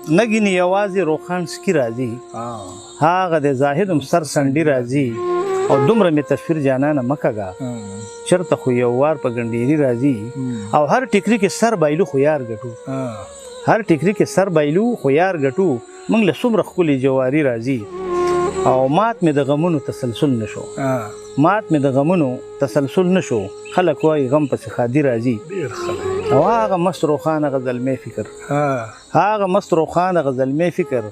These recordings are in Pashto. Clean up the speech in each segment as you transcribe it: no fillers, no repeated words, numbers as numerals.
نګینې یوازې روخان سکي راځي هغه د زاهدم سر سنډي راځي او دومره مې تصویر جانانه مه کږه چېرته خو یو وار په ګنډېري راځي او هر ټیکري کې سر بایلو خو یار ګټو هر ټیکري کې سر بایلو خو یار ګټو موږ له څومره ښکلې جواري راځي او مات مې د غمونو تسلسل نشو مات مې د غمونو تسلسل نشو خلک وایي غم پسې ښادي راځي او هغه مست روښانه غزلمې فکر هغه مست روښانه غزلمې فکر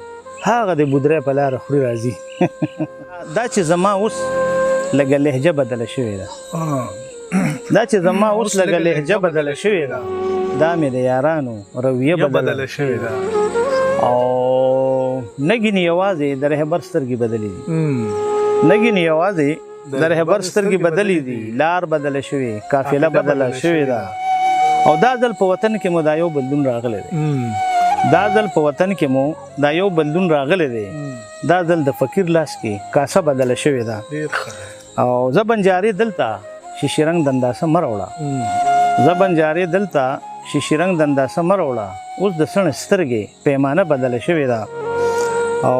هغه د بودرې په لاره خوري راځي دا چې زما اوس لږه لهجه بدله شوې ده دا چې زما اوس لږه لهجه بدله شوې ده دا مې د یارانو رویه بدله شوې ده او نګینې یوازې د رهبر سترګې بدلې دي نګینې یوازې د رهبر سترګې بدلې دي لار بدله شوې قافله بدله شوې ده او دا ځل په وطن کې مو دا یو بدلون راغلی دی دا ځل په وطن کې مو دا یو بدلون راغلی دی دا ځل د فقیر لاس کې کاسه بدله شوې ده او زه بنجاري دلته شیشې رنګ دنداسه مه راوړه زه بنجاري دلته شیشې رنګ دنداسه مه راوړه اوس د سڼ سترګې پیمانه بدله شوې ده او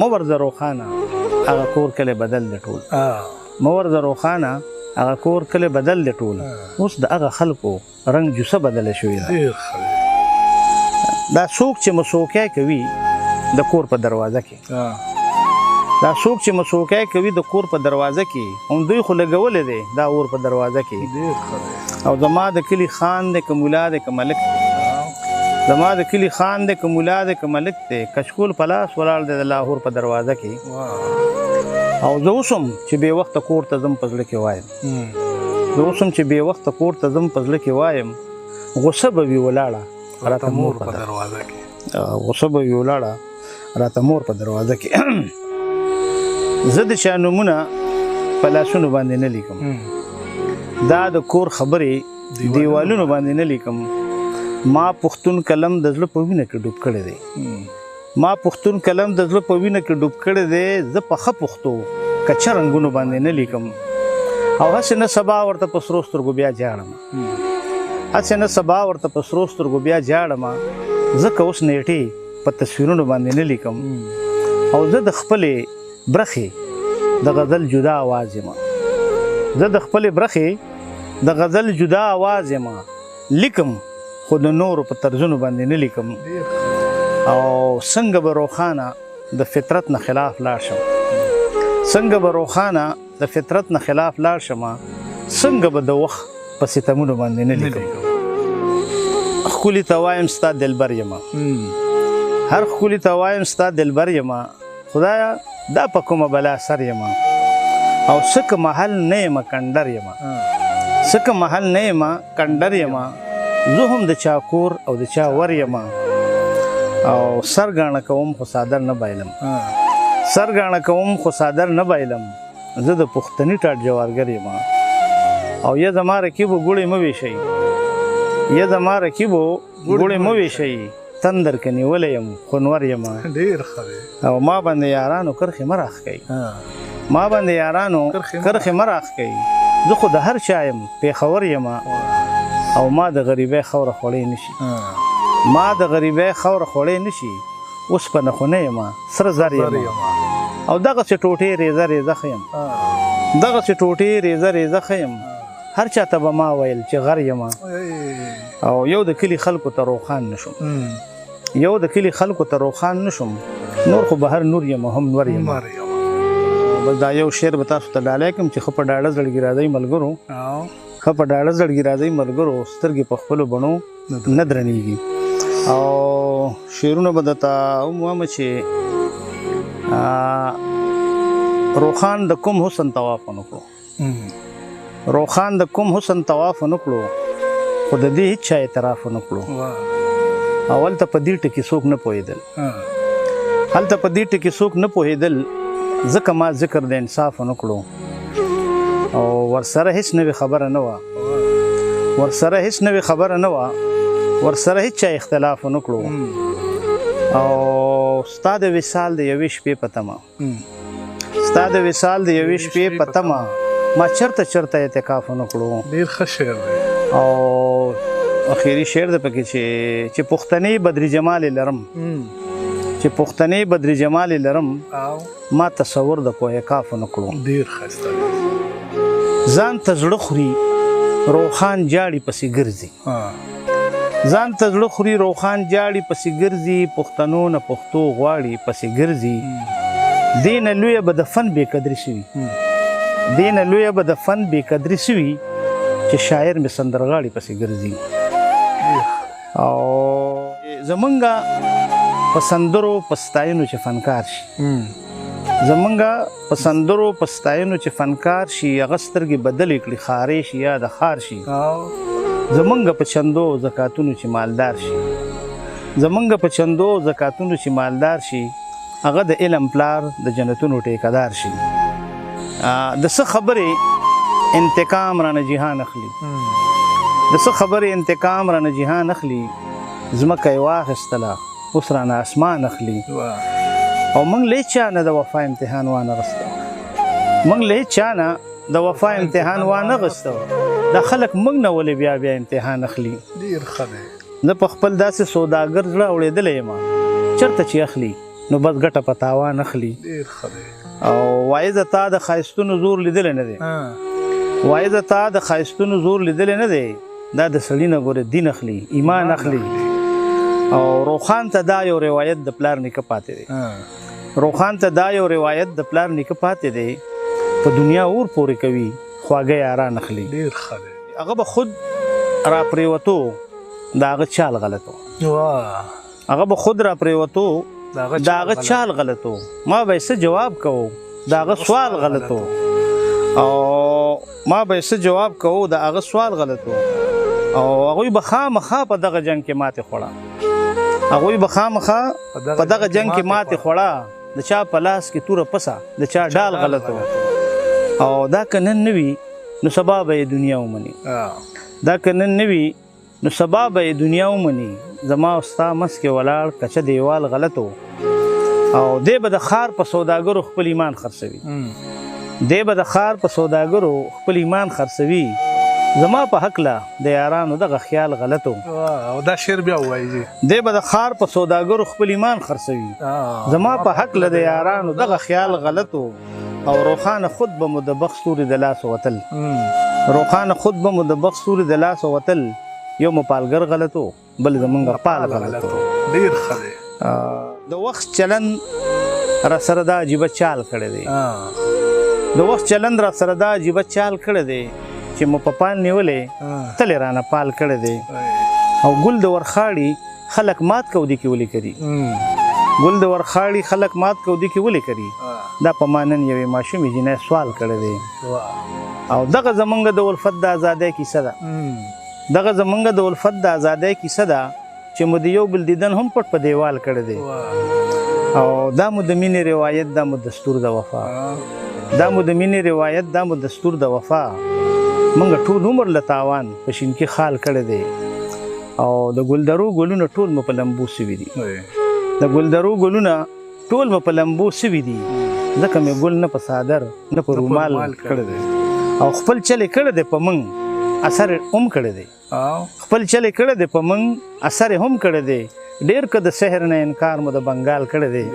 مه ورځه روښانه هغه کور کلی بدل دی ټول مه ورځه روښانه هغه کور کلی بدل دی ټول اوس د هغه خلکو رنګ جوسه بدله شوې ده دا څوک چې مسوکی کوي د کور په دروازه کې دا څوک چې مسوکی کوي د کور په دروازه کې هم دوی خو لګولی دی دا اور په دروازه کې او زما د کلي خان دی که ملا دی که ملک دی زما د کلي خان دی که ملا دی که ملک دی کشکول په لاس ولاړ دی د لاهور په دروازه کې او زه اوس هم چې بې وخته کور ته ځم په زړه کې وایم زه اوس هم چې بې وخته کور ته ځم په زړه کې وایم غصه به وي ولاړه راته مور په دروازه کې غصه به وي ولاړه راته مور په دروازه کې زه د چا نومونه په لاسونو باندې نه لیکم دا د کور خبرې دیوالونو باندې نه لیکم ما پښتون قلم د زړه په وینه کې ډوب کړی دی ما پښتون قلم د زړه په وینه کې ډوب کړی دی زه په ښه پښتو کچه رنګونو باندې نه لیکم او هسې نه سبا ورته په سرو سترګو بیا جاړم هسې نه سبا ورته په سرو سترګو بیا جاړم ځکه اوس نیټې په تصویرونو باندې نه لیکم او زه د خپلې برخې د غزل جدا آواز یم زه د خپلې برخې د غزل جدا آواز یم لیکم خو د نورو په طرزونو باندې نه لیکم او څنګه به روښانه د فطرت نه خلاف لاړ شم څنګه به روښانه د فطرت نه خلاف لاړ شم څنګه به د وخت په ستمونو باندې نه لیکم ښکلي ته وایم ستا دلبر یم هر ښکلي ته وایم ستا دلبر یم خدایه دا په کومه بلا سر یم او څه که محل نه یم کنډر یم څه که محل نه یم کنډر یم زه هم د چا کور او د چا ور یم او سر ګاڼه کوم خو صادر نه بایلم سر ګاڼه کوم خو صادر نه بایلم زه د پښتني ټاټ جوارګر یم او یا زما رکیبو ګوړې مه ویشئ یا زما رکیبو ګوړې مه ویشئ تندر کې نیولی یم خونور یم ډېر ښه دی او ما باندې یارانو کرښې مه راښکئ ما باندې یارانو کرښې مه راښکئ زه خو د هر چا یم پېښور یم او ما د غریبۍ خوره خوړی نشي ما د غریبۍ خوره خوړی نشي اوسپنه خو نه یم سره زر یم او دغسې ټوټې ریزه ریزه ښه یم دغسې ټوټې ریزه ریزه ښه یم هر چا ته به ما ویل چې غر یم او یو د کلي خلکو ته روښان نشم یو د کلي خلکو ته روښان نشم نور خو بهر نور یم هم نور یم بس دا یو شعر به تاسو ته ډالۍ کړم چې ښه په ډاډه زړګي راځئ ملګرو ښه په ډاډه زړګي راځئ ملګرو سترګې په خپلو بڼو نه درنېږي او شعرونه به درته ووایم چې روښان د کوم حسن طواف ونه کړو روښان د کوم حسن طواف ونه کړو خو د دې هېڅ چا اعتراف ونه کړو او هلته په دې ټکي څوک نه پوهېدل هلته په دې ټکي څوک نه پوهېدل ځکه ما ذکر د انصاف ونه کړو او ورسره هېڅ نوې خبره نه وه ورسره هېڅ نوې خبره نه وه ورسره هېڅ چا اختلاف ونه کړو او ستا د وصال د یوې شپې په تمه ستا د وصال د یوې شپې په تمه ما چرته چرته اعتکاف ونه کړو ډېر ښه شعر دی او اخیری شعر د پکې چې پښتنې بدر جمال لرم چې پښتنې بدر جمال لرم ما تصور د کوه کاف نکړو ډیر ښایسته ځان ته زړه خوري روخان جاړي پسې ګرځي ځان ته زړه خوري روخان جاړي پسې ګرځي پښتنو نه پښتو غواړي پسې ګرځي دین لوی به د فن بې قدري شوي دین لوی به د فن بې قدري شوي چې شاعر مې سندرغاړي پسې ګرځي او زمونږ په سندرو په ستاینو چې فنکار شي زمونږ په سندرو په ستاینو چې فنکار شي هغه سترګې بدلې کړي خارې شي یا د خار شي زمونږ په چندو زکاتونو چې مالدار شي زمونږ په چندو زکاتونو چې مالدار شي هغه د علم پلار د جنتونو ټیکدار شي د څه خبرې انتقام رانه جهان اخلي د څه خبرې انتقام رانه جهان اخلي ځمکه یې واخیستله اوس رانه اسمان اخلي او موږ له هېچا نه د وفا امتحان وانغسته موږ له هېچا نه د وفا امتحان وانغسته دا خلک موږ نه ولې بیا امتحان اخلي ډېر ښه دی زه په خپل داسې سوداګر زړه اورېدلی یم چېرته چې اخلي نو بس ګټه په تاوان اخلي ډېر ښه دی او وایي زه تا د ښایستونو زور لیدلی نه دی وایي زه تا د ښایستونو زور لیدلی نه دی دا د سړي نه ګوره دین اخلي ایمان اخلي او روخان ته دا یو روایت د پلار نیکه پاتې دی روخان ته دا یو روایت د پلار نیکه پاتې دی په دنیا اور پورې کوي خواږه یاران اخلي ډېر ښه دی هغه به خود راپرېوتو د هغه چال غلطو هغه به خود راپرېوتو د هغه چال غلطو ما به یې څه جواب کوو د هغه سوال غلطو او ما به یې څه جواب کوو د هغه سوال غلطو او هغوی به خامخا په دغه جنګ کې ماتې خوړه هغوی به خامخا په دغه جنګ کې ماتې خوړه د چا په لاس کې توره پسه د چا ډال غلطو او دا که نن نه وي نو سبا به یې دنیا ومني دا که نن نه وي نو سبا به یې دنیا ومني زما او ستا منځ کې ولاړ کچه دیوال غلطو او دی به د ښار په سوداګرو خپل ایمان خرڅوي دی به د ښار په سوداګرو خپل ایمان خرڅوي زما په هکله د یارانو دغه خیال غلطو او دا شعر بیا ووایي دی به د ښار په سوداګرو خپل ایمان خرڅوي زما په هکله د یارانو دغه خیال غلطو او روخانه خود به مو د بخت ستوري د لاسه وتل روخانه خود به مو د بخت ستوري د لاسه وتل یو مو پالګر غلطو بل زمونږ پال غلطو ډېر ښه دی د وخت چلند را سره دا عجیبه چال کړی دی د وخت چلند را سره دا عجیبه چال کړی دی چې مو په پال نیولې تلې رانه پال کړی دی او ګل د ورخاړي خلک مات کودي کې ولې کړي ګل د ورخاړي خلک مات کودي کې ولې کړي دا په مانن یوې ماشومې جنۍ سوال کړی دی او دغه زمونږ د الفت د ازادۍ کیسه ده دغه زمونږ د الفت د ازادۍ کیسه ده چې مو د یو بل دیدن هم پټ په دیوال کړی دی او دا مو د مینې روایت دا مو دستور د وفا دا مو د مینې روایت دا مو دستور د وفا منګه ټول عمر له تاوان په شین کې خال کړی دی او د ګلدرو ګلونه ټول مو په لمبو سوي دي د ګلدرو ګلونه ټول مو په لمبو سوي دي ځکه مې ګل نه په څادر نه په رومال کړی دی او خپل چلې کړی دی په موږ اثر هم کړی دی خپل چلې کړی دی په موږ اثر هم کړی دی ډېر که د سحر نه انکار مو د بنګال کړی دی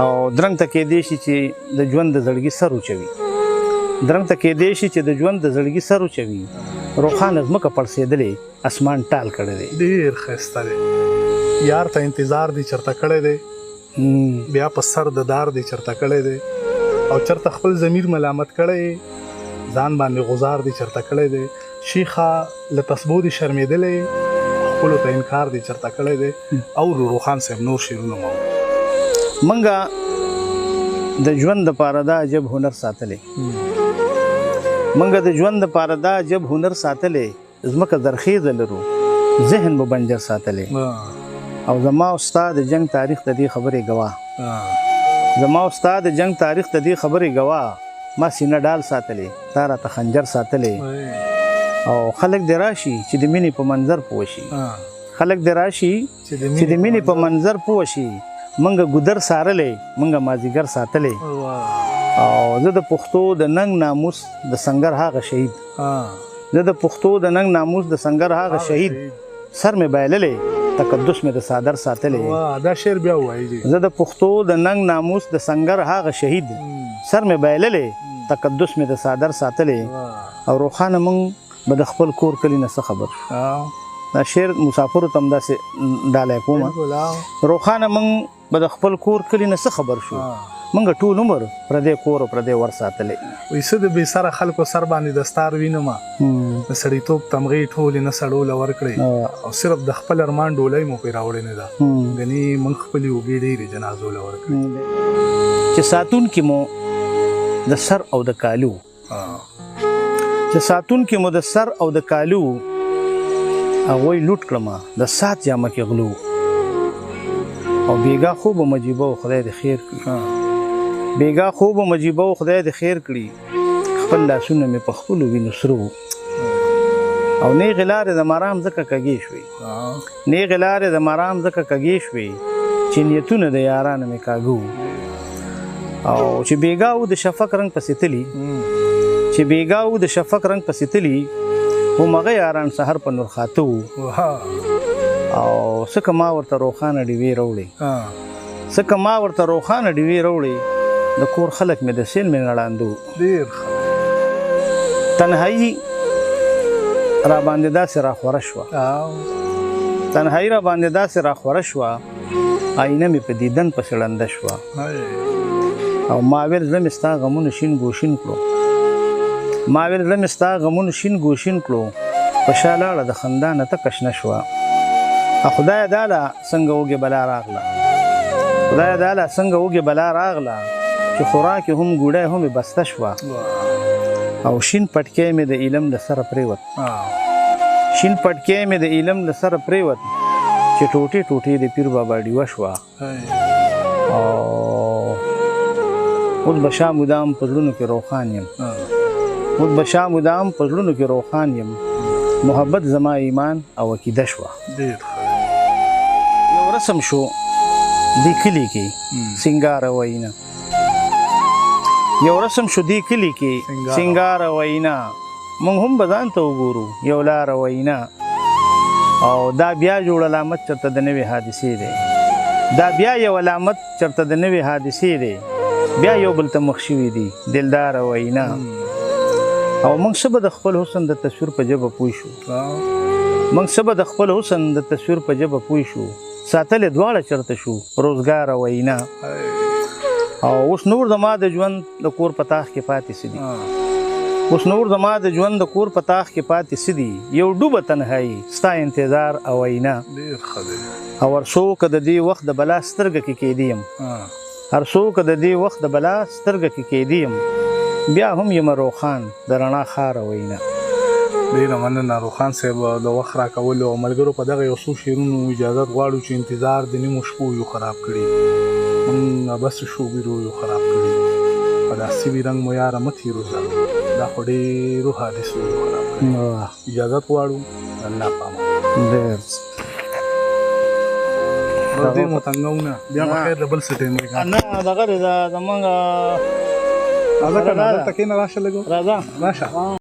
او درنګ ته کېدی شي چې د ژوند د زړګي سر اوچوي درنګ ته کېدی شي چې د ژوند د زړګي سر اوچوي روخانه ځمکه پړسېدلې اسمان ټال کړی دی ډېر ښایسته دی یار ته انتظار دی چېرته کړی دی بیا په سر د دار دی چېرته کړی دی او چېرته خپل ضمیر ملامت کړی ځان باندې غزار دی چېرته کړی دی شیخه له تسبو دی شرمېدلی خپلو ته انکار دی چېرته کړی دی او روخان صاحب نور شعرونه مو منګه د ژوند دپاره دا عجب هنر ساتلی منګه د ژوند دپاره دا عجب هنر ساتلی ځمکه زرخیزه لرو ذهن مو بنجر ساتلی او زما او ستا د جنګ تاریخ د دې خبرې ګواه زما او ستا د جنګ تاریخ د دې خبرې ګواه ما سینه ډال ساتلی تا راته خنجر ساتلی او خلک دې راشي چې د مینې په منظر پوه شي خلک دې راشي چې د مینې په منظر پوه شي منګه ګودر سارلی منګه مازیګر ساتلی او زه د پښتو د ننګ ناموس د سنګر هغه شهید زه د پښتو د ننګ ناموس د سنگر هغه شهید سر مې بایللې تقدس مې د صادر ساتلې دا شعر بیا وایي زه د پښتو د ننګ ناموس د سنگر هغه شهید سر مې بایللې تقدس مې د صادر ساتلې او روخانه مونږ به د خپل کور کلی نه څه خبر دا شعر مسافرو ته هم داسې ډالی کومه روخانه مونږ به د خپل کور کلی نه څه خبر شو مونږ ټول عمر پردی کور او پردی ور ساتلی وایي څه د بې سره خلکو سر باندې دستار وینمه د سړیتوب تمغې ټولې نه سړوله ورکړې او صرف د خپل ارمان ډولۍ مو پرې راوړې نه ده ګنې موږ خپلې اوږې ډېرې جنازو له ورکړې چې ساتونکي مو د سر او د کالو چې ساتونکي مو د سر او د کالو هغوی لوټ کړمه د سات جامه کې غلو او بیګا خوب مجیبه و خدای د خیر کړي بیګا خوب مجیبه و خدای د خیر کړي خپل لاسونه مې په خپلو وینو سرو او نیغې لارې د مارام ځکه کږې شوې نیغې لارې د مارام ځکه کږې شوې چې نیتونه د یارانو مې کاږو او چې بیګا و د شفق رنګ پسې تلي چې بیګا و د شفق رنګ پسې تلي همغه یاران سحر په نور خاته وو او څکه ما ورته روخانه ډیوې راوړې څکه ما ورته روخانه ډیوې راوړې د کور خلک مې د سیل مې نړاندو ډېر تنهایي را باندې داسې راخوره شوه تنهایي را باندې داسې راخوره شوه آینه مې په دیدن پسې ړنده شوه او ما ویل زړه مې ستا غمونه شین ګوشین کړو ما ویل زړه مې ستا غمونه شین ګوشین کړو په شا لاړه د خندا نه تکه شنه شوه خدای داله څنګه وږې بلا راغله خدای داله څنګه وږې بلا راغله چې خوراک هم ګوډی هم بسته شوه او شین پټکی مې د علم له سره پرېوت شین پټکی مې د علم له سره پرېوت چې ټوټې ټوټې د پیر بابا ډیوه شوه او اوس به شا مدام په زړونو کې روښان یم اوس به شا مدام په زړونو کې روښان یم محبت زما ایمان او عقیده شوه یو رسم شو دی کلی کې سنگار وینا یو رسم شو دی کلی کې سنگار وینا مونږ هم به ځان ته وګورو یو لار وینا او دا بیا جوړ علامت چرته د نوې حادثې دی دا بیا یو علامت چرته د نوې حادثې دی بیا یو بل ته مخ شوي دي دلدار وینا او موږ څه به د خپل حسن د تصویر په ژبه پوه شو موږ څه به د خپل حسن د تصویر په ژبه پوه شو ساتلې دواړه چرته شو روزګار وینا او اوس نور زما د ژوند د کور په تاخ کې پاتې څه دي اوس نور زما د ژوند د کور په تاخ کې پاتې څه دي یو ډوبه تنهایي ستا انتظار او وینا او هر څوک د دې وخت د بلا سترګه کې کېدی یم هر څوک د دې وخت د بلا سترګه کې کېدی یم بیا هم یم روخان د رڼا ښار وینا ډېره مننه روخان صاحب د وخت راکولو او ملګرو په دغه یو څو شعرونو اجازت غواړو چې انتظار د نیمو شپو یو خراب کړي موږ بس شوګیرو یو خراب کړي په داسې وي رنګ مو یاره مه تېروځه دا خو ډېرو حادثو یو خراب کړي اجازت غواړو الله پامان ډېر دې مو تنګونه بیا به خیر د بل څه ټایم وي نه دغه زمونږ راځه که نه دلته کښېنه راشه لږ راځه راشه